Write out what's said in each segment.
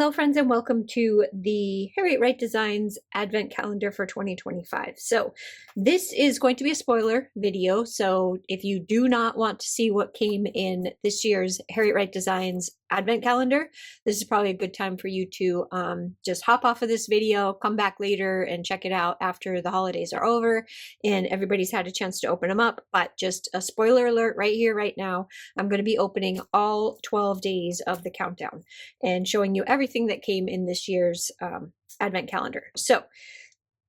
Hello friends and welcome to the Harriet Wright Designs Advent Calendar for 2025. So this is going to be a spoiler video, so if you do not want to see what came in this year's Harriet Wright Designs Advent Calendar, this is probably a good time for you to just hop off of this video, come back later and check it out after the holidays are over and everybody's had a chance to open them up. But just a spoiler alert right here, right now, I'm going to be opening all 12 days of the countdown and showing you everything that came in this year's Advent Calendar. So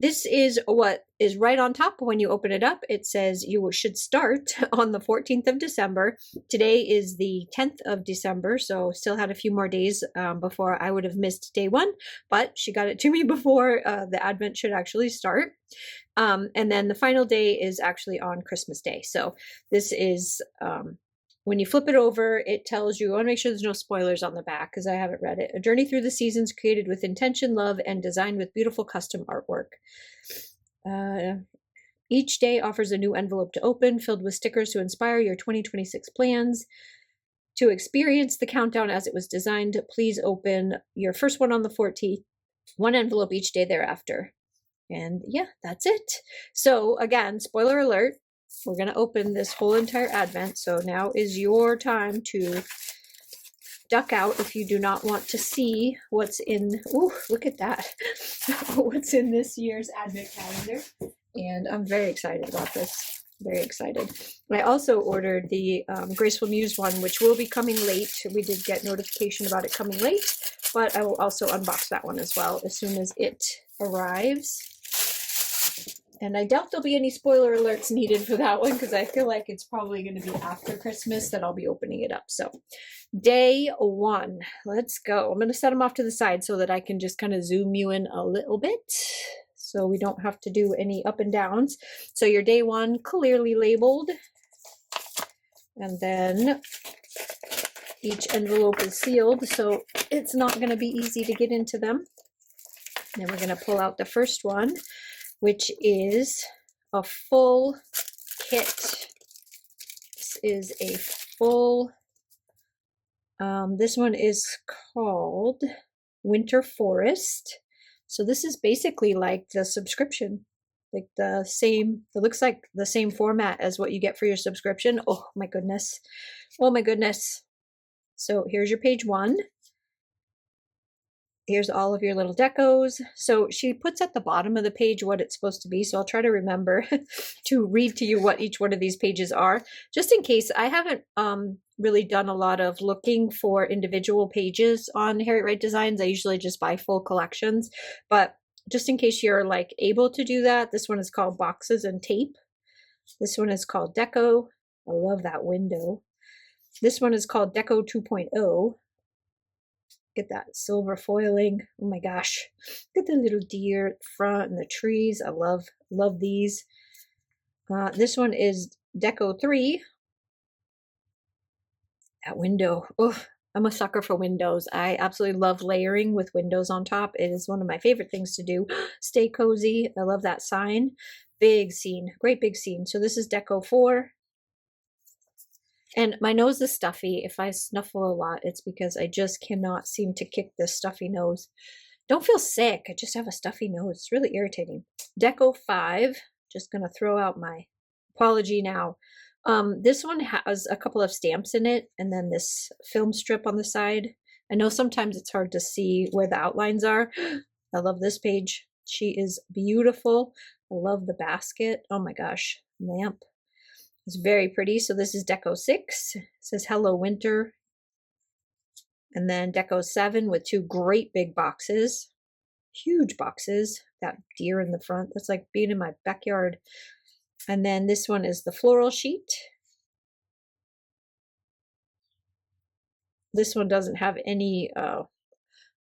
this is what is right on top when you open it up. It says you should start on the 14th of December. Today is the 10th of December, so still had a few more days before I would have missed day one, but she got it to me before the Advent should actually start. And then the final day is actually on Christmas Day. So this is when you flip it over, it tells you, I want to make sure there's no spoilers on the back because I haven't read it. A journey through the seasons created with intention, love, and designed with beautiful custom artwork. Each day offers a new envelope to open, filled with stickers to inspire your 2026 plans. To experience the countdown as it was designed, please open your first one on the 14th, one envelope each day thereafter. And yeah, that's it. So again, spoiler alert. We're going to open this whole entire Advent, so now is your time to duck out if you do not want to see what's in, ooh, look at that, what's in this year's Advent calendar. And I'm very excited about this, very excited. I also ordered the Graceful Muse one, which will be coming late. We did get notification about it coming late, but I will also unbox that one as well as soon as it arrives. And I doubt there'll be any spoiler alerts needed for that one because I feel like it's probably going to be after Christmas that I'll be opening it up. So day one, let's go. I'm going to set them off to the side so that I can just kind of zoom you in a little bit so we don't have to do any up and downs. So your day one clearly labeled. And then each envelope is sealed, so it's not going to be easy to get into them. Then we're going to pull out the first one, which is a full kit. This is a full, this one is called Winter Forest. So this is basically like the subscription, like the same, it looks like the same format as what you get for your subscription. Oh my goodness. Oh my goodness. So here's your page one. Here's all of your little decos. So she puts at the bottom of the page what it's supposed to be. So I'll try to remember to read to you what each one of these pages are, just in case. I haven't really done a lot of looking for individual pages on Harriet Wright Designs. I usually just buy full collections, but just in case you're like able to do that, this one is called Boxes and Tape. This one is called Deco. I love that window. This one is called Deco 2.0. Get that silver foiling. Oh my gosh. Look at the little deer at the front and the trees. I love these. This one is Deco 3. That window. Oh, I'm a sucker for windows. I absolutely love layering with windows on top. It is one of my favorite things to do. Stay cozy. I love that sign. Big scene. Great big scene. So this is Deco 4. And my nose is stuffy. If I snuffle a lot, it's because I just cannot seem to kick this stuffy nose. Don't feel sick. I just have a stuffy nose. It's really irritating. Deco 5. Just going to throw out my apology now. This one has a couple of stamps in it and then this film strip on the side. I know sometimes it's hard to see where the outlines are. I love this page. She is beautiful. I love the basket. Oh my gosh. Lamp. It's very pretty. So this is Deco 6. It says Hello Winter. And then Deco 7 with two great big boxes. Huge boxes. That deer in the front. That's like being in my backyard. And then this one is the floral sheet. This one doesn't have any,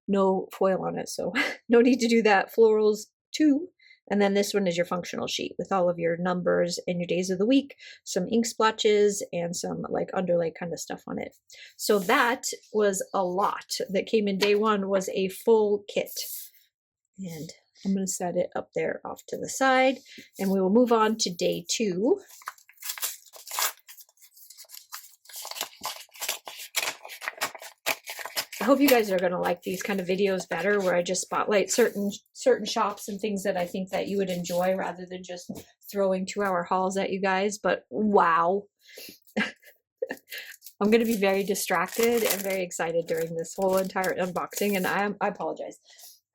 no foil on it. So no need to do that. Florals 2. And then this one is your functional sheet with all of your numbers and your days of the week, some ink splotches and some like underlay kind of stuff on it. So that was a lot that came in day one, was a full kit. And I'm going to set it up there off to the side and we will move on to day two. hope you guys are going to like these kind of videos better, where I just spotlight certain shops and things that I think that you would enjoy, rather than just throwing 2-hour hauls at you guys. But wow. I'm going to be very distracted and very excited during this whole entire unboxing, and I apologize.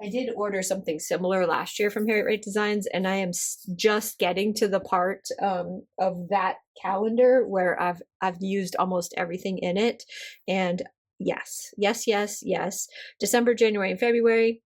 I did order something similar last year from Harriet Wright Designs, and I am just getting to the part of that calendar where I've used almost everything in it. And yes, December, January, and February,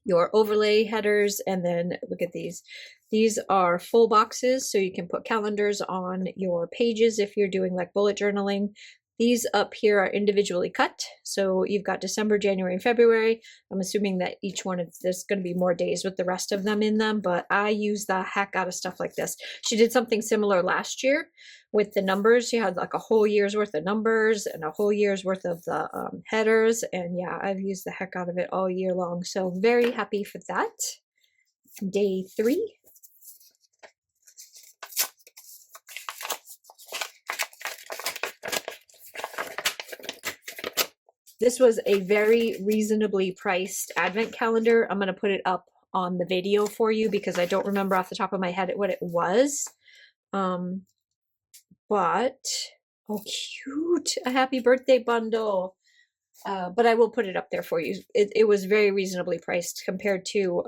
your overlay headers. And then look at these. These are full boxes, so you can put calendars on your pages if you're doing like bullet journaling. These up here are individually cut. So you've got December, January, and February. I'm assuming that each one of there's going to be more days with the rest of them in them, but I use the heck out of stuff like this. She did something similar last year with the numbers. She had like a whole year's worth of numbers and a whole year's worth of the headers. And yeah, I've used the heck out of it all year long. So very happy for that. Day 3. This was a very reasonably priced advent calendar. I'm going to put it up on the video for you because I don't remember off the top of my head what it was. But, oh cute, a happy birthday bundle. But I will put it up there for you. It was very reasonably priced compared to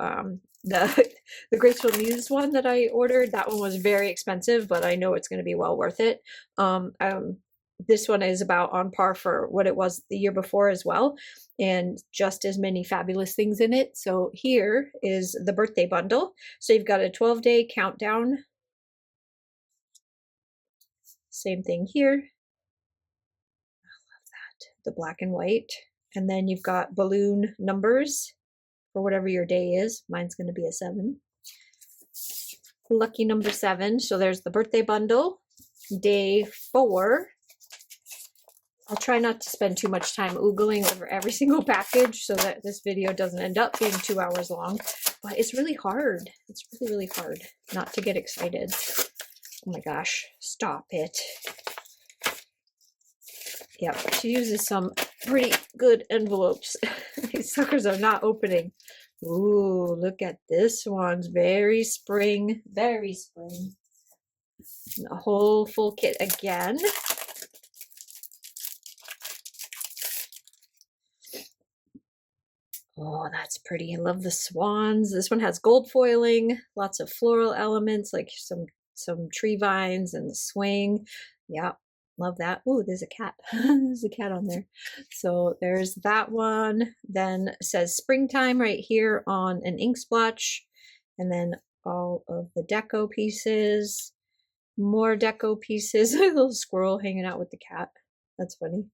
the Graceful Muse one that I ordered. That one was very expensive, but I know it's going to be well worth it. This one is about on par for what it was the year before as well, and just as many fabulous things in it. So here is the birthday bundle. So you've got a 12-day countdown. Same thing here. I love that. The black and white. And then you've got balloon numbers for whatever your day is. Mine's going to be a 7. Lucky number 7. So there's the birthday bundle. Day 4. I'll try not to spend too much time oogling over every single package so that this video doesn't end up being 2 hours long, but it's really hard. It's really hard not to get excited. Oh my gosh, stop it. Yep, she uses some pretty good envelopes. These suckers are not opening. Ooh, look at this one's very spring, very spring. A whole full kit again. Oh, that's pretty. I love the swans. This one has gold foiling, lots of floral elements like some tree vines and the swing. Yeah, love that. Oh, there's a cat. There's a cat on there. So there's that one. Then it says springtime right here on an ink splotch. And then all of the deco pieces. More deco pieces. A little squirrel hanging out with the cat. That's funny.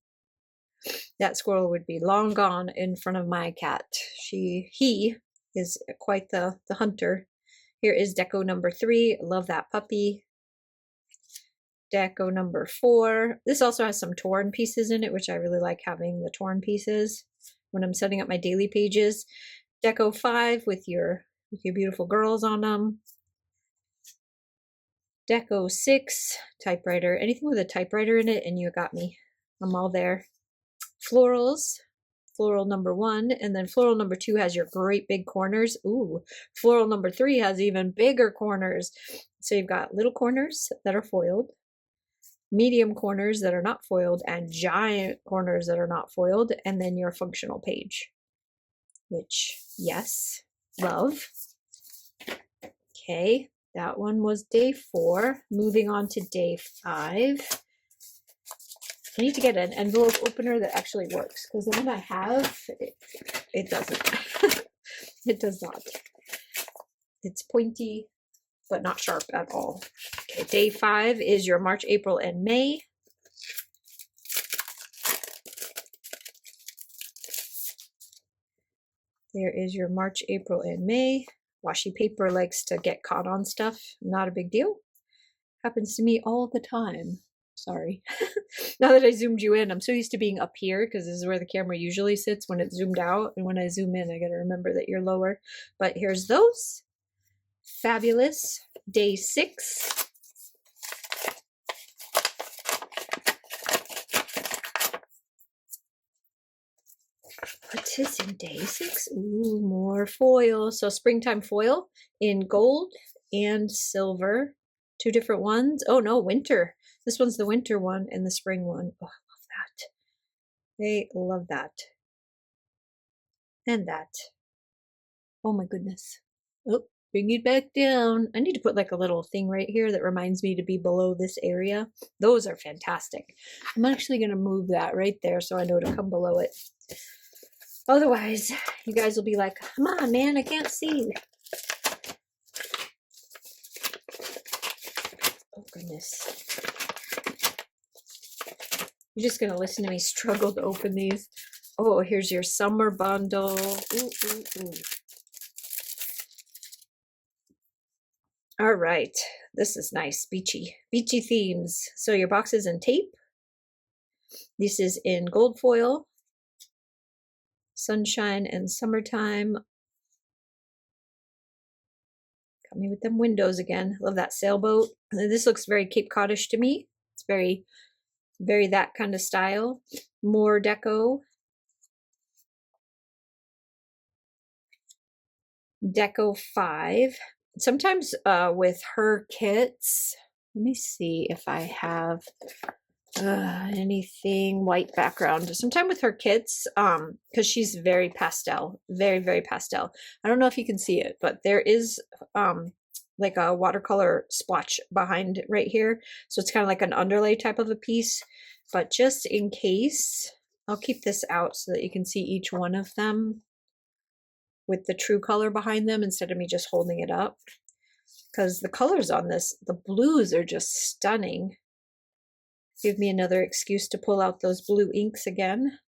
That squirrel would be long gone in front of my cat. He is quite the hunter. Here is deco number 3. Love that puppy. Deco number 4. This also has some torn pieces in it, which I really like having the torn pieces when I'm setting up my daily pages. Deco 5 with your beautiful girls on them. Deco 6, typewriter. Anything with a typewriter in it and you got me. I'm all there. Florals, floral number 1, and then floral number 2 has your great big corners. Ooh, floral number 3 has even bigger corners. So you've got little corners that are foiled, medium corners that are not foiled, and giant corners that are not foiled, and then your functional page, which, yes, love. Okay, that one was day 4. Moving on to day 5. I need to get an envelope opener that actually works, because the one I have, it doesn't. It does not. It's pointy, but not sharp at all. Okay, day 5 is your March, April, and May. There is your March, April, and May. Washi paper likes to get caught on stuff. Not a big deal. Happens to me all the time. Sorry. Now that I zoomed you in, I'm so used to being up here because this is where the camera usually sits when it's zoomed out. And when I zoom in, I got to remember that you're lower. But here's those. Fabulous. Day 6. What is in day 6? Ooh, more foil. So springtime foil in gold and silver. 2 different ones. Oh no, winter. This one's the winter one and the spring one. Oh, I love that. They love that. And that. Oh my goodness. Oh, bring it back down. I need to put like a little thing right here that reminds me to be below this area. Those are fantastic. I'm actually going to move that right there so I know to come below it. Otherwise, you guys will be like, come on, man, I can't see. Oh, goodness. You're just going to listen to me struggle to open these. Oh, here's your summer bundle. Ooh, ooh, ooh. All right, this is nice, beachy themes. So your box is in tape. This is in gold foil, sunshine and summertime. Got me with them windows again. Love that sailboat. This looks very Cape Codish to me. It's very, very that kind of style. More deco. Deco 5. Sometimes with her kits, let me see if I have anything white background. Sometime with her kits, because she's very pastel, very, very pastel. I don't know if you can see it, but there is like a watercolor splotch behind right here. So it's kind of like an underlay type of a piece. But just in case, I'll keep this out so that you can see each one of them with the true color behind them instead of me just holding it up. Because the colors on this, the blues are just stunning. Give me another excuse to pull out those blue inks again.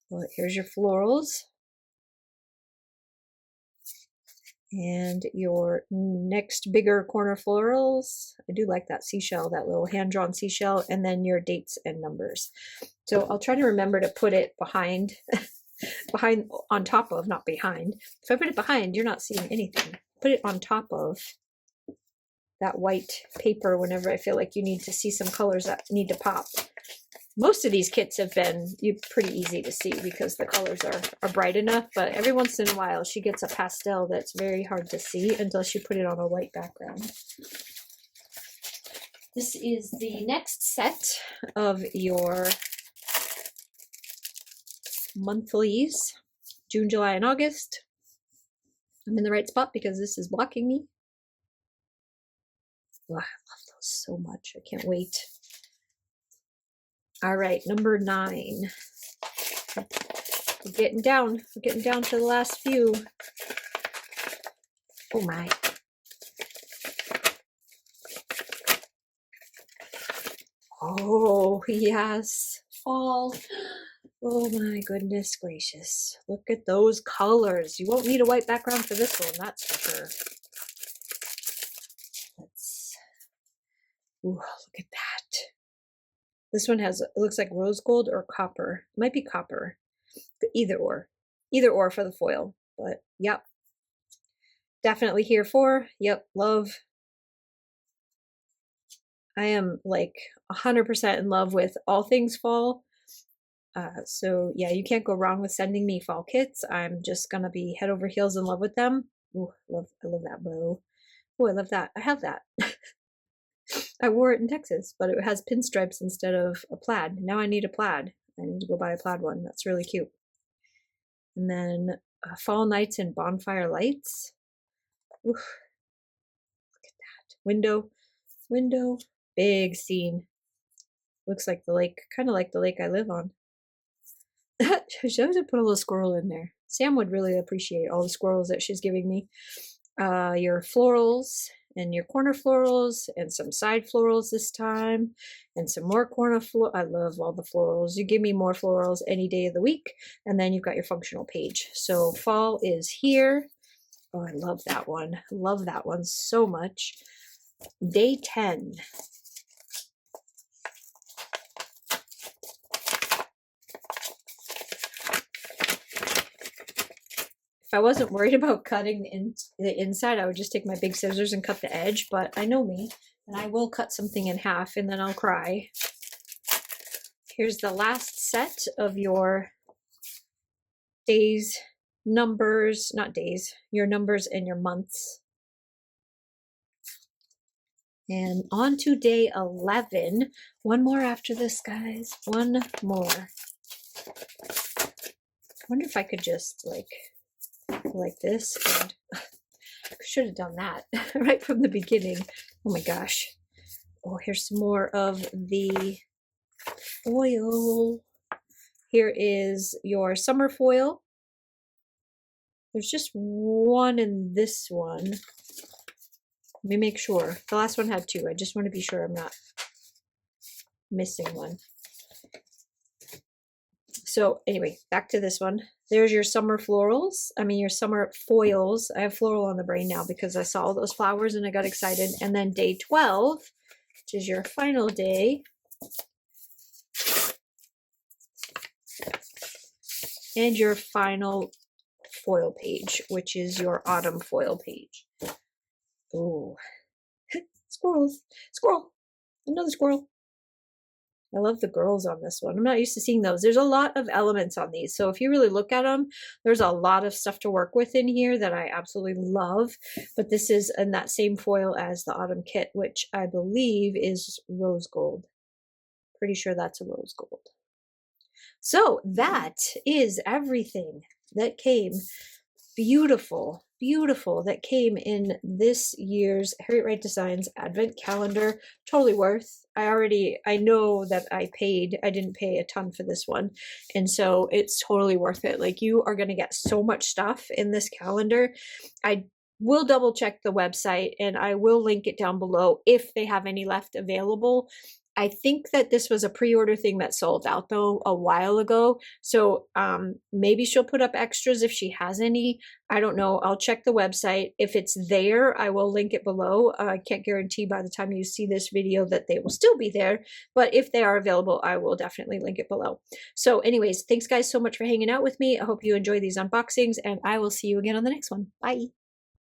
Well, here's your florals. And your next bigger corner florals. I do like that seashell, that little hand-drawn seashell, and then your dates and numbers. So I'll try to remember to put it behind, on top of, not behind. If I put it behind, you're not seeing anything. Put it on top of that white paper whenever I feel like you need to see some colors that need to pop. Most of these kits have been pretty easy to see because the colors are bright enough, but every once in a while she gets a pastel that's very hard to see until she put it on a white background. This is the next set of your monthlies, June, July, and August. I'm in the right spot because this is blocking me. Oh, I love those so much. I can't wait. All right, number 9. We're getting down to the last few. Oh my. Oh, yes. Fall. Oh my goodness gracious. Look at those colors. You won't need a white background for this one, that's for sure. Ooh, look at that. This one has, it looks like rose gold or copper. It might be copper. Either or for the foil. But yep. Definitely here for. Yep, love. I am like 100% in love with all things fall. So yeah, you can't go wrong with sending me fall kits. I'm just gonna be head over heels in love with them. Ooh, I love that bow. Oh, I love that. I have that. I wore it in Texas, but it has pinstripes instead of a plaid. Now I need a plaid. I need to go buy a plaid one. That's really cute. And then fall nights and bonfire lights. Oof. Look at that. Window, big scene. Looks like the lake, kind of like the lake I live on. She has to put a little squirrel in there. Sam would really appreciate all the squirrels that she's giving me. Your florals and your corner florals and some side florals this time and some more corner floral. I love all the florals. You give me more florals any day of the week, and then you've got your functional page. So fall is here. Oh, I love that one. Love that one so much. Day 10. If I wasn't worried about cutting the inside, I would just take my big scissors and cut the edge, but I know me, and I will cut something in half, and then I'll cry. here's the last set of your days, numbers, not days, your numbers and your months. And on to day 11. One more after this, guys. One more. I wonder if I could just like this, and I should have done that right from the beginning. Oh my gosh. Oh, here's some more of the foil. Here is your summer foil. There's just one in this one. Let me make sure. The last one had two. I just want to be sure I'm not missing one. So anyway, back to this one. There's your summer florals. I mean, your summer foils. I have floral on the brain now because I saw all those flowers and I got excited. And then day 12, which is your final day. And your final foil page, which is your autumn foil page. Oh, squirrels, squirrel, another squirrel. I love the girls on this one. I'm not used to seeing those. There's a lot of elements on these. So if you really look at them, there's a lot of stuff to work with in here that I absolutely love. But this is in that same foil as the autumn kit, which I believe is rose gold. Pretty sure that's a rose gold. So that is everything that came beautiful, beautiful, that came in this year's Harriet Wright Designs Advent Calendar. Totally worth. I know that I didn't pay a ton for this one. And so it's totally worth it. Like, you are going to get so much stuff in this calendar. I will double check the website and I will link it down below if they have any left available. I think that this was a pre-order thing that sold out though a while ago. So maybe she'll put up extras if she has any. I don't know. I'll check the website. If it's there, I will link it below. I can't guarantee by the time you see this video that they will still be there. But if they are available, I will definitely link it below. So anyways, thanks guys so much for hanging out with me. I hope you enjoy these unboxings and I will see you again on the next one. Bye.